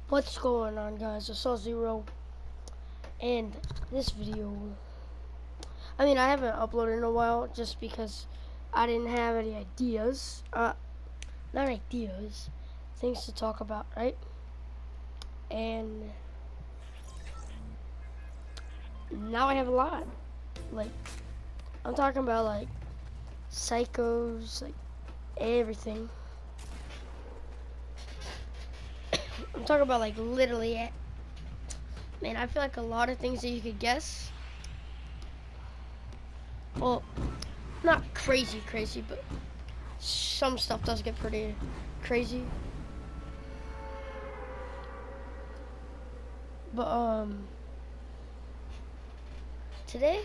What's going on, guys? I saw Zero, and this video, I haven't uploaded in a while just because I didn't have any ideas. Not ideas, things to talk about, right? And now I have a lot. Like, I'm talking about, like, psychos, like, everything. I'm talking about, like, literally it. Man, I feel like a lot of things that you could guess. Well, not crazy, but some stuff does get pretty crazy. But today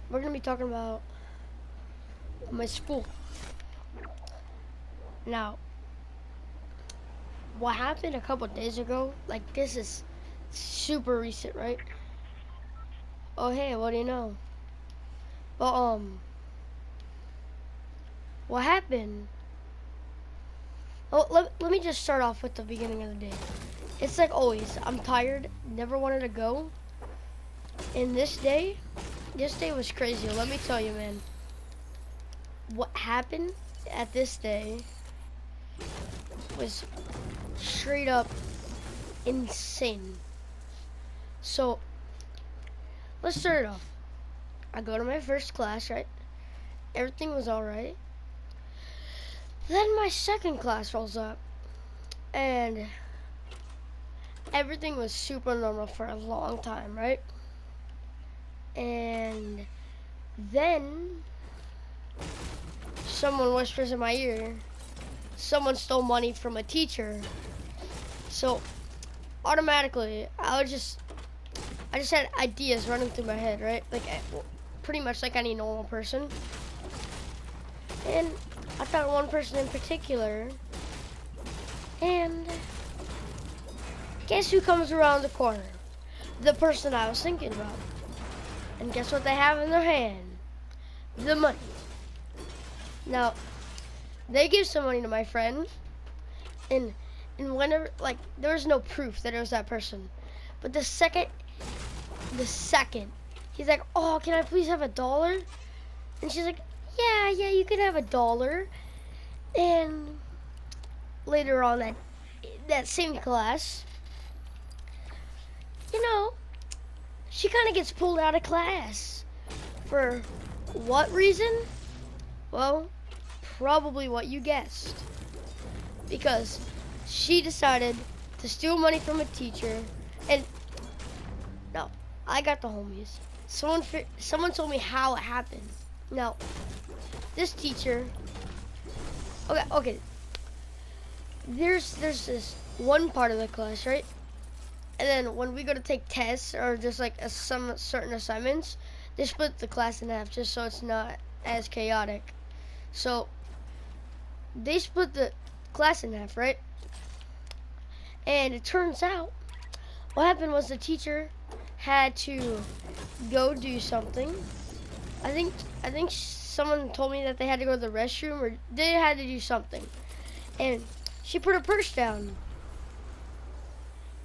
we're gonna be talking about my school. Now, what happened a couple days ago, like this is super recent, right? Oh hey, what do you know? But what happened? Oh, let me just start off with the beginning of the day. It's like always, I'm tired, never wanted to go. And this day was crazy. Let me tell you, man. What happened at this day was straight up insane. So, let's start it off. I go to my first class, right? Everything was alright. Then my second class rolls up, and everything was super normal for a long time, right? And then someone whispers in my ear, someone stole money from a teacher. So automatically, I just had ideas running through my head, right? Like pretty much like any normal person. And I thought one person in particular. And guess who comes around the corner? The person I was thinking about. And guess what they have in their hand? The money. Now, they give some money to my friend, and whenever, like, there was no proof that it was that person. But the second, he's like, oh, can I please have $1? And she's like, yeah, you can have $1. And later on that same class, you know, she kind of gets pulled out of class. For what reason? Well, probably what you guessed. Because she decided to steal money from a teacher, and no, I got the homies. Someone told me how it happened. Now, this teacher, okay. There's this one part of the class, right? And then when we go to take tests or just like some certain assignments, they split the class in half just so it's not as chaotic. So they split the class in half, right? And it turns out what happened was the teacher had to go do something. I think someone told me that they had to go to the restroom or they had to do something. And she put her purse down.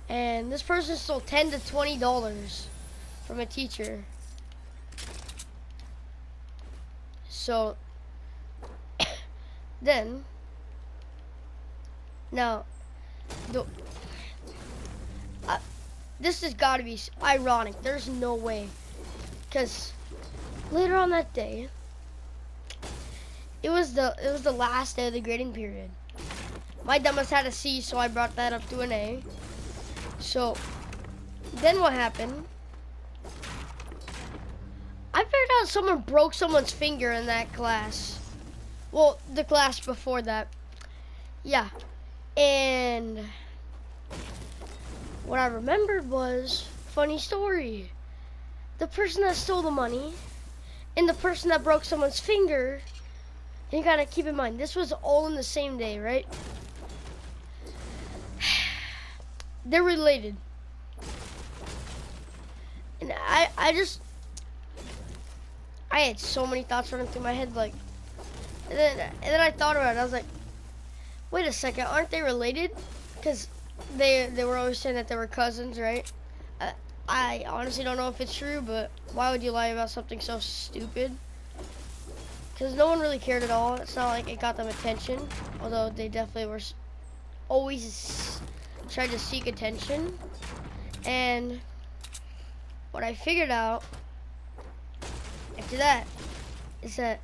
And this person stole $10 to $20 from a teacher. So then, now, this has got to be ironic. There's no way, because later on that day, it was the last day of the grading period. My dumbass had a C, so I brought that up to an A. So then what happened? I figured out someone broke someone's finger in that class. Well, the class before that. Yeah. And what I remembered was, funny story. The person that stole the money and the person that broke someone's finger, and you gotta keep in mind, this was all in the same day, right? They're related. And I had so many thoughts running through my head, like, and then I thought about it. I was like, wait a second, aren't they related? Because they were always saying that they were cousins, right? Uh, I honestly don't know if it's true, but why would you lie about something so stupid? Because no one really cared at all. It's not like it got them attention, although they definitely were always tried to seek attention. And what I figured out after that is that,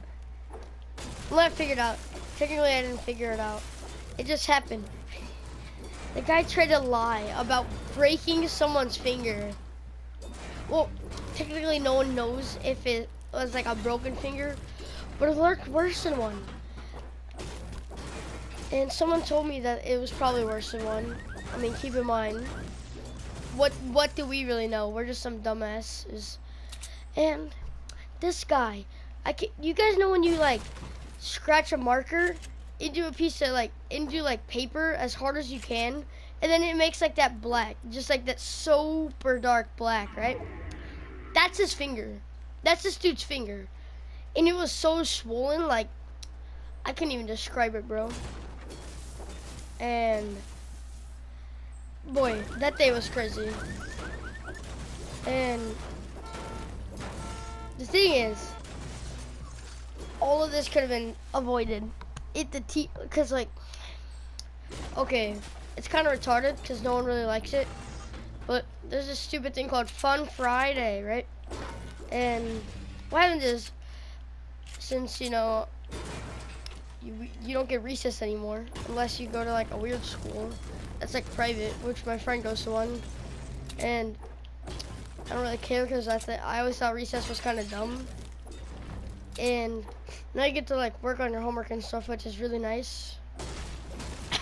well, I figured out, technically I didn't figure it out. It just happened. The guy tried to lie about breaking someone's finger. Well, technically no one knows if it was like a broken finger, but it looked worse than one. And someone told me that it was probably worse than one. I mean, keep in mind, what do we really know? We're just some dumbasses. And this guy, you guys know when you like scratch a marker into a piece of into paper as hard as you can, and then it makes like that black, just like that super dark black, right? That's his finger. That's this dude's finger. And it was so swollen, like, I can't even describe it, bro. And boy, that day was crazy. And the thing is, all of this could have been avoided if because like, okay, it's kind of retarded because no one really likes it, but there's this stupid thing called Fun Friday, right? And what happens is, since you know you don't get recess anymore unless you go to like a weird school that's like private, which my friend goes to one, and I don't really care because I always thought recess was kind of dumb. And now you get to like work on your homework and stuff, which is really nice.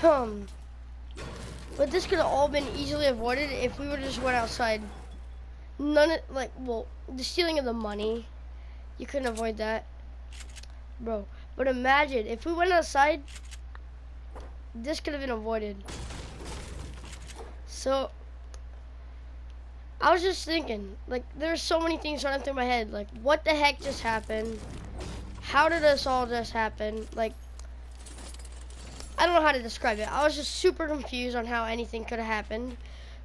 But this could have all been easily avoided if we would have just went outside. Well, the stealing of the money, you couldn't avoid that, bro. But imagine if we went outside, this could have been avoided. So I was just thinking, like, there's so many things running through my head. Like, what the heck just happened? How did this all just happen? Like, I don't know how to describe it. I was just super confused on how anything could have happened.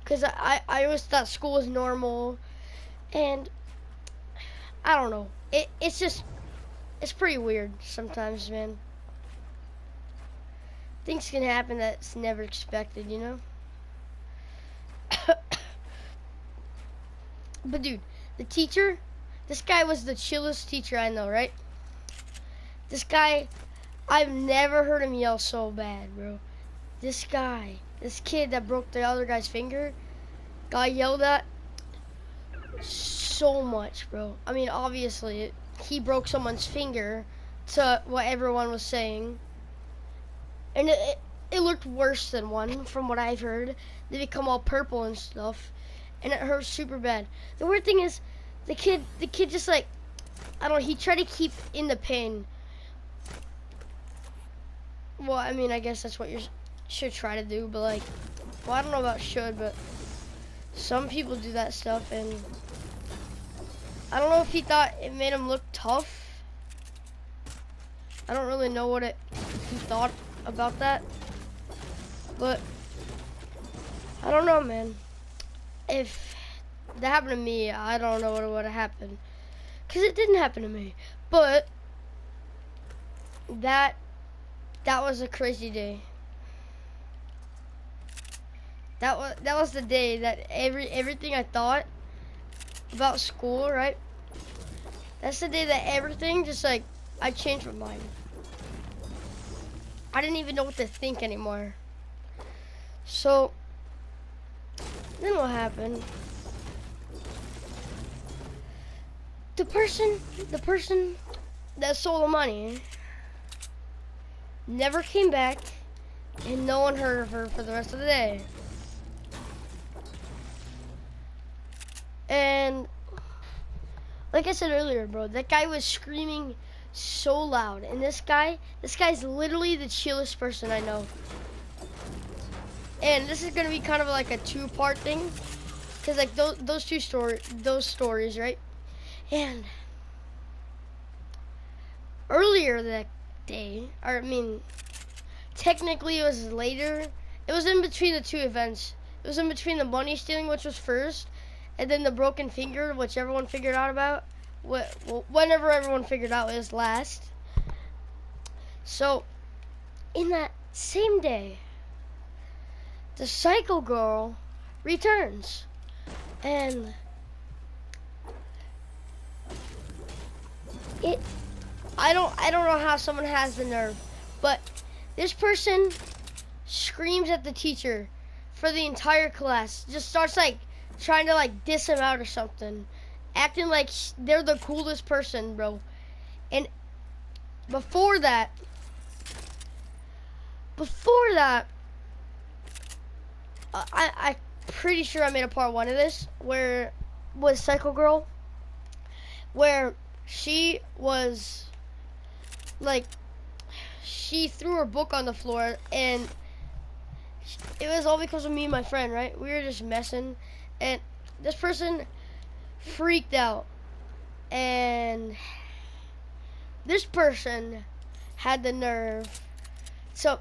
Because I always thought school was normal. And I don't know. It's pretty weird sometimes, man. Things can happen that's never expected, you know? But dude, the teacher, this guy was the chillest teacher I know, right? This guy, I've never heard him yell so bad, bro. This kid that broke the other guy's finger, got yelled at so much, bro. I mean, obviously, he broke someone's finger to what everyone was saying. And it looked worse than one, from what I've heard. They become all purple and stuff. And it hurt super bad. The weird thing is, the kid just like, I don't know, he tried to keep in the pain. Well, I mean, I guess that's what you should try to do, but like, well, I don't know about should, but some people do that stuff, and I don't know if he thought it made him look tough. I don't really know what he thought about that, but I don't know, man. If that happened to me, I don't know what would have happened, because it didn't happen to me, but that was a crazy day. That was the day that everything I thought about school, right? That's the day that everything just like, I changed my mind. I didn't even know what to think anymore. So then what happened? The person that stole the money never came back, and no one heard of her for the rest of the day. And like I said earlier, bro, that guy was screaming so loud, and this guy's literally the chillest person I know. And this is gonna be kind of like a two-part thing, cause like those stories, right? And earlier that day, or I mean, technically it was later. It was in between the two events. It was in between the money stealing, which was first, and then the broken finger, which everyone figured out about. Whenever everyone figured out, it was last. So, in that same day, the psycho girl returns, and I don't know how someone has the nerve, but this person screams at the teacher for the entire class. Just starts like trying to like diss him out or something, acting like they're the coolest person, bro. And before that, I'm pretty sure I made a part 1 of this where was Psycho Girl, where she was like, she threw her book on the floor, and it was all because of me and my friend, right? We were just messing, and this person freaked out, and this person had the nerve. So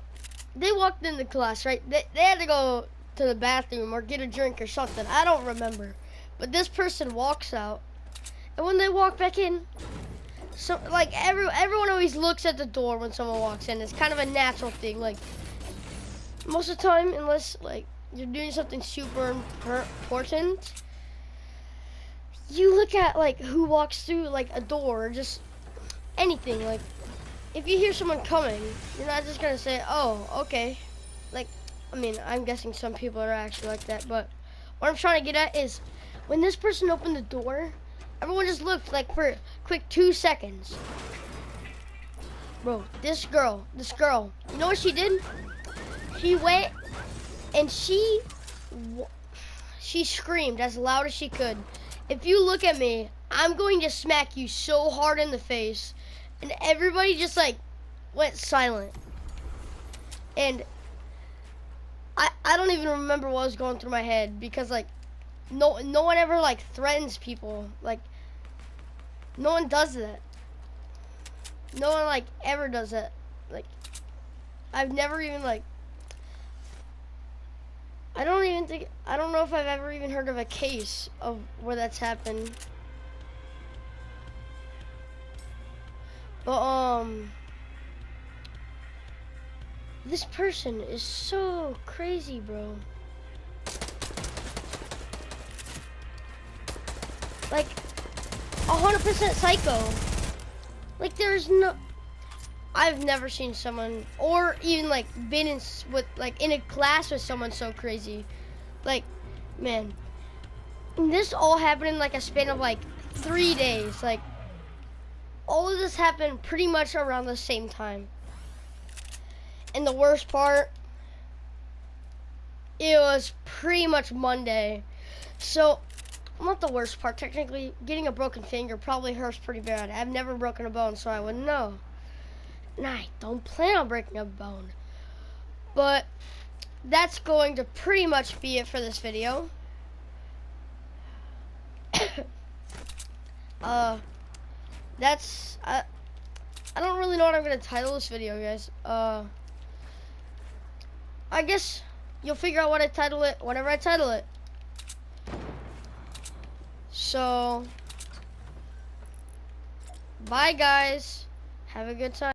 they walked into class, right? They had to go to the bathroom or get a drink or something. I don't remember. But this person walks out, and when they walk back in, so like everyone always looks at the door when someone walks in. It's kind of a natural thing. Like most of the time, unless like you're doing something super important, you look at like who walks through like a door or just anything. Like if you hear someone coming, you're not just gonna say, "Oh, okay." Like, I mean, I'm guessing some people are actually like that, but what I'm trying to get at is when this person opened the door, everyone just looked like for a quick 2 seconds. Bro, this girl, you know what she did? She went and she screamed as loud as she could. If you look at me, I'm going to smack you so hard in the face. And everybody just like went silent. And I don't even remember what was going through my head, because like no one ever like threatens people. Like no one does that. No one like ever does that. Like I've never even like, I don't know if I've ever even heard of a case of where that's happened. But this person is so crazy, bro. Like 100% psycho. Like there's no, I've never seen someone, or even like been in a class with someone so crazy. Like, man, this all happened in like a span of like 3 days. Like all of this happened pretty much around the same time. And the worst part, it was pretty much Monday. So, not the worst part, technically, getting a broken finger probably hurts pretty bad. I've never broken a bone, so I wouldn't know. And I don't plan on breaking a bone. But that's going to pretty much be it for this video. I don't really know what I'm going to title this video, guys. I guess you'll figure out what I title it whenever I title it. So, bye guys. Have a good time.